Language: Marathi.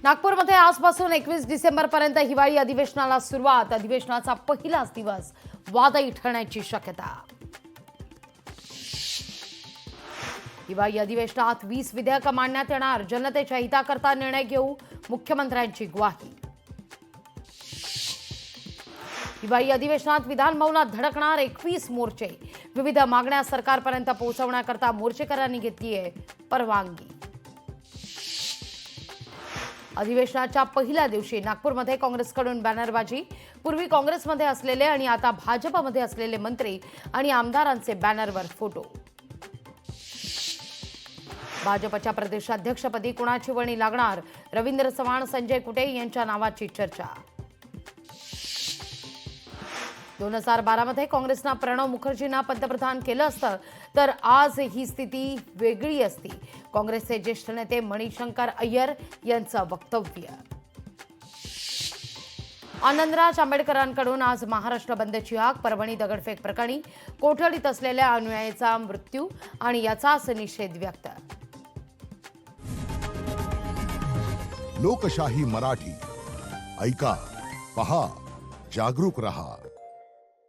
नागपूरमध्ये आजपासून 21 डिसेंबरपर्यंत हिवाळी अधिवेशनाला सुरुवात. अधिवेशनाचा पहिलाच दिवस वादळी ठरण्याची शक्यता. हिवाळी अधिवेशनात 20 विधेयकं मांडण्यात येणार. जनतेच्या हिताकरता निर्णय घेऊ, मुख्यमंत्र्यांची ग्वाही. हिवाळी अधिवेशनात विधान भवनात धडकणार 21 मोर्चे. विविध मागण्या सरकारपर्यंत पोहोचवण्याकरता मोर्चेकऱ्यांनी घेतली आहे परवानगी. अधिवेशनाच्या पहिल्या दिवशी नागपूरमध्ये काँग्रेसकडून बॅनरबाजी. पूर्वी काँग्रेसमध्ये असलेले आणि आता भाजपमध्ये असलेले मंत्री आणि आमदारांचे बॅनरवर फोटो. भाजपच्या प्रदेशाध्यक्षपदी कुणाची वर्णी लागणार? रवींद्र चव्हाण, संजय कुटे यांच्या नावाची चर्चा. 2012 मध्ये काँग्रेसनं प्रणव मुखर्जींना पंतप्रधान केलं असतं तर आज ही स्थिती वेगळी असती. काँग्रेसचे ज्येष्ठ नेते मणिशंकर अय्यर यांचं वक्तव्य. आनंदराज आंबेडकरांकडून आज महाराष्ट्र बंदची हाक. परभणी दगडफेक प्रकरणी कोठडीत असलेल्या अनुयायीचा मृत्यू आणि याचाच निषेध व्यक्त. लोकशाही मराठी ऐका, पहा, जागरूक रहा.